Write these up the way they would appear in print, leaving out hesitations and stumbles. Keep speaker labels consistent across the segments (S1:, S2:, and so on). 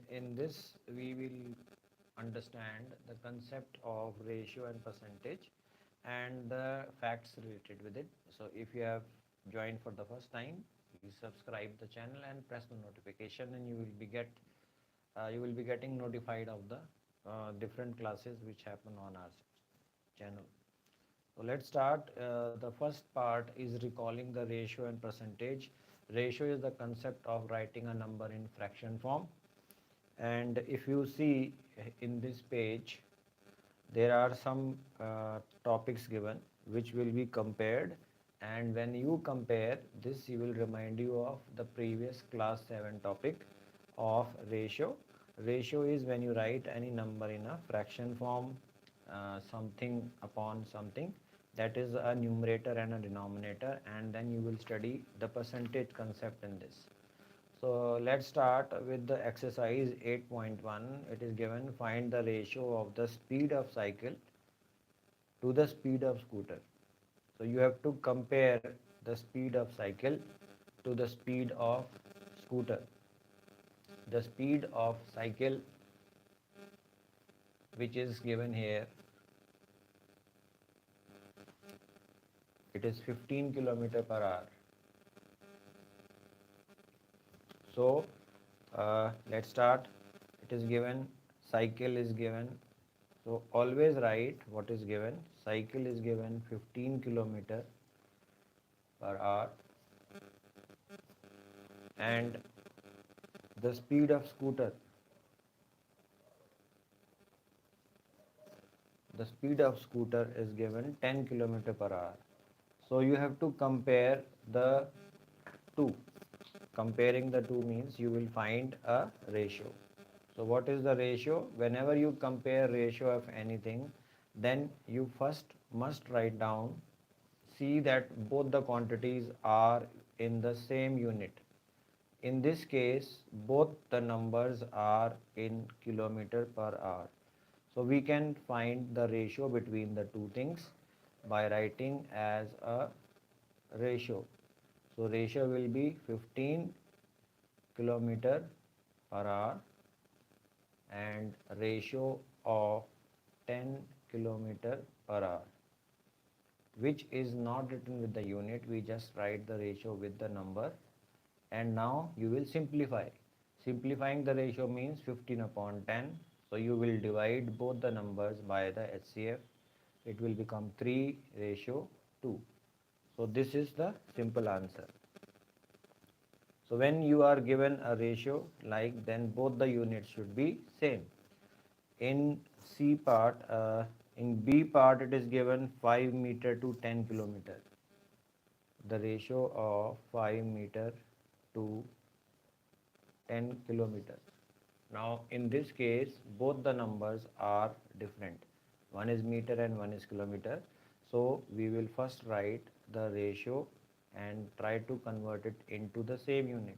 S1: in this we will understand the concept of ratio and percentage and the facts related with it. So if you have joined for the first time, please subscribe the channel and press the notification, and you will be getting notified of the different classes which happen on our channel. So let's start. The first part is recalling the ratio and percentage. Ratio is the concept of writing a number in fraction form. And if you see in this page, there are some topics given which will be compared. And when you compare this, you will remind you of the previous class 7 topic of ratio. Ratio is when you write any number in a fraction form, something upon something, that is a numerator and a denominator, and then you will study the percentage concept in this. So let's start with the exercise 8.1. It is given, find the ratio of the speed of cycle to the speed of scooter. So you have to compare the speed of cycle to the speed of scooter. The speed of cycle, which is given here, it is 15 km per hour. So let's start. It is given, cycle is given. So always write what is given. Cycle is given 15 km per hour, and the speed of scooter, is given 10 km per hour. So you have to compare the two. Comparing the two means you will find a ratio. So what is the ratio? Whenever you compare ratio of anything, then you first must write down, see that both the quantities are in the same unit. In this case, both the numbers are in kilometer per hour. So we can find the ratio between the two things by writing as a ratio. So ratio will be 15 kilometer per hour and ratio of 10 kilometer per hour, which is not written with the unit. We just write the ratio with the number, and now you will simplify. Simplifying the ratio means 15 upon 10. So you will divide both the numbers by the HCF. It will become 3:2. So this is the simple answer. So when you are given a ratio like, then both the units should be same. In C part, in B part, it is given 5 meter to 10 kilometer. The ratio of 5 meter to 10 kilometer. Now in this case, both the numbers are different. One is meter and one is kilometer. So we will first write the ratio and try to convert it into the same unit.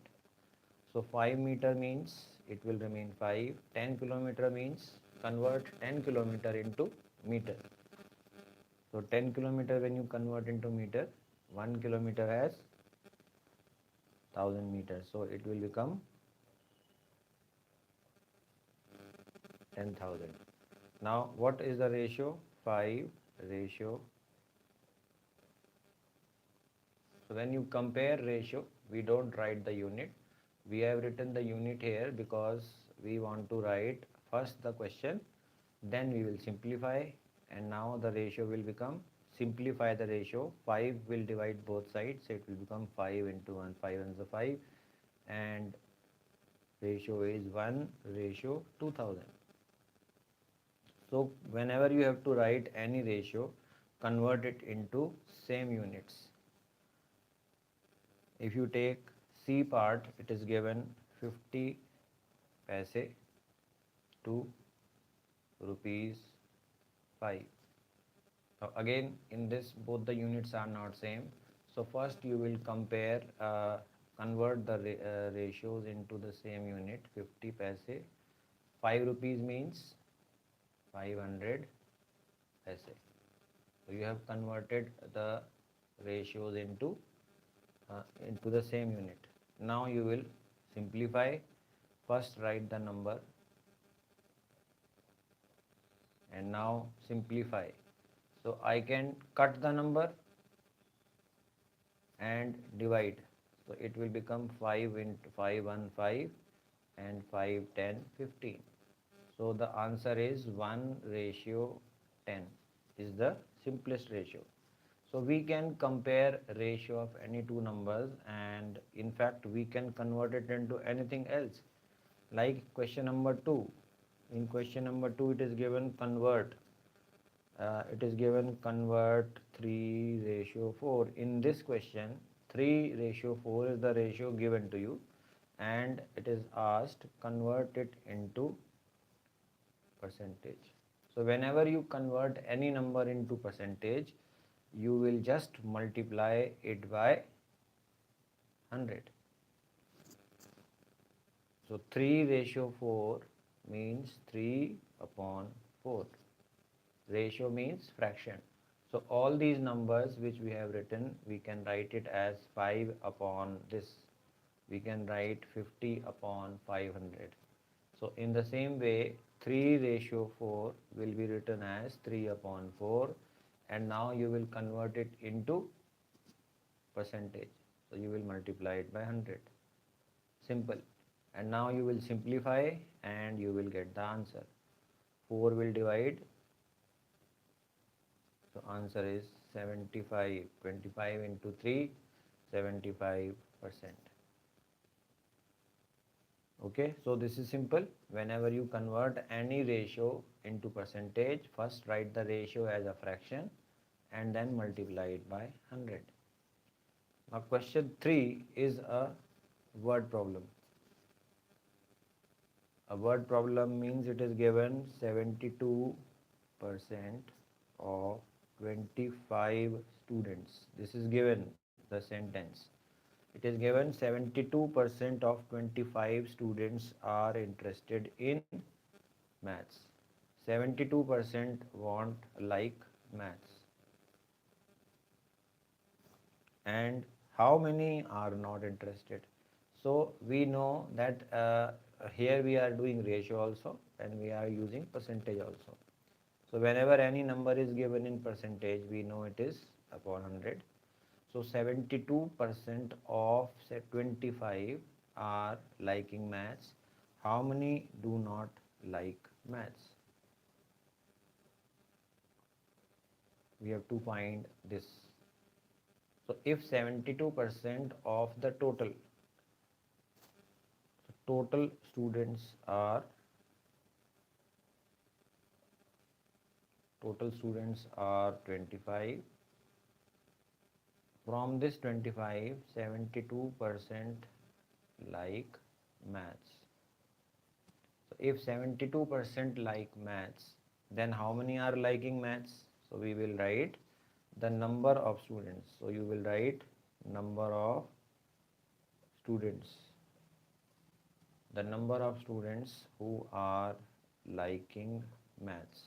S1: So 5 meter means it will remain 5. 10 kilometer means convert 10 kilometer into meter. So 10 kilometer when you convert into meter, 1 kilometer has 1000 meters. So it will become 10,000. Now what is the ratio? 5 ratio. So when you compare ratio, we don't write the unit. We have written the unit here because we want to write first the question, then we will simplify, and now the ratio will become, simplify the ratio, 5 will divide both sides, so it will become 5 into 1, 5 and 5, and ratio is 1:2000. So whenever you have to write any ratio, convert it into same units. If you take C part, it is given 50 paise to rupees 5. Now again, in this both the units are not same. So first you will compare, convert the ratios into the same unit. 50 paise, 5 rupees means 500 paise. So you have converted the ratios into the same unit. Now you will simplify. first write the number and now simplify. So I can cut the number and divide. So it will become 5 into 5 1 5 and 5 10 15. So the answer is 1:10 is the simplest ratio. So we can compare ratio of any two numbers, and in fact we can convert it into anything else. Like question number 2. In question number 2 it is given convert. It is given convert 3:4. In this question 3:4 is the ratio given to you, and it is asked convert it into percentage. So whenever you convert any number into percentage, you will just multiply it by 100. So 3:4 means 3/4. Ratio means fraction. So all these numbers which we have written, we can write it as 5 upon this. We can write 50 upon 500. So in the same way, 3:4 will be written as 3/4, and now you will convert it into percentage. So you will multiply it by 100. Simple. And now you will simplify and you will get the answer. 4 will divide. So answer is 75. 25 into 3, 75%. Okay, so this is simple. Whenever you convert any ratio into percentage, first write the ratio as a fraction and then multiply it by 100. Now question 3 is a word problem. A word problem means it is given 72% of 25 students. This is given the sentence. It is given 72% of 25 students are interested in maths. 72% want like maths. And how many are not interested? So we know that here we are doing ratio also, and we are using percentage also. So whenever any number is given in percentage, we know it is upon 100. So 72% of say 25 are liking maths. How many do not like maths? We have to find this. So if 72% of the total students are 25. From this 25, 72% like maths. So if 72% like maths, then how many are liking maths? So we will write the number of students. So you will write number of students. The number of students who are liking maths.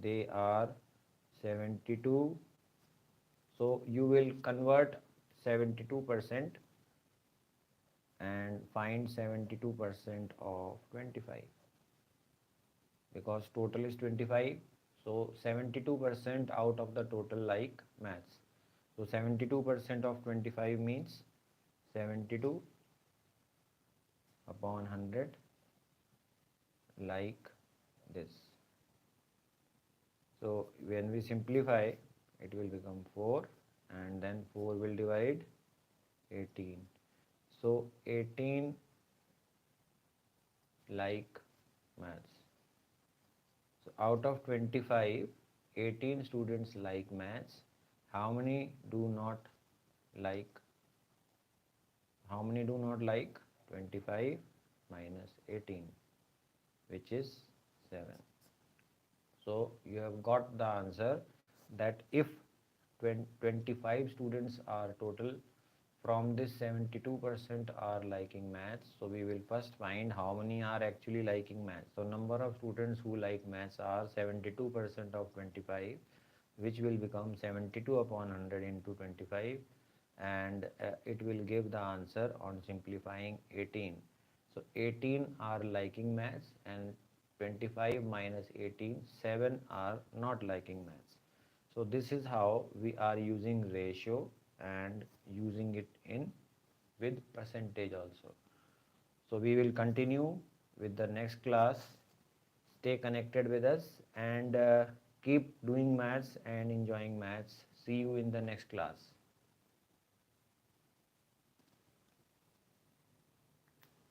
S1: They are 72. So you will convert 72% and find 72% of 25, because total is 25. So 72% out of the total like maths. So 72% of 25 means 72 upon 100 like this. So when we simplify, it will become 4, and then 4 will divide 18. So 18 like maths. So out of 25, 18 students like maths. How many do not like? How many do not like? 25 minus 18, which is 7. So you have got the answer that if 25 students are total, from this 72% are liking maths. So we will first find how many are actually liking maths. So number of students who like maths are 72% of 25, which will become 72 upon 100 into 25, and it will give the answer on simplifying 18. So 18 are liking maths and 25 minus 18, 7 are not liking maths. So this is how we are using ratio and using it in with percentage also. So we will continue with the next class. Stay connected with us and keep doing maths and enjoying maths. See you in the next class.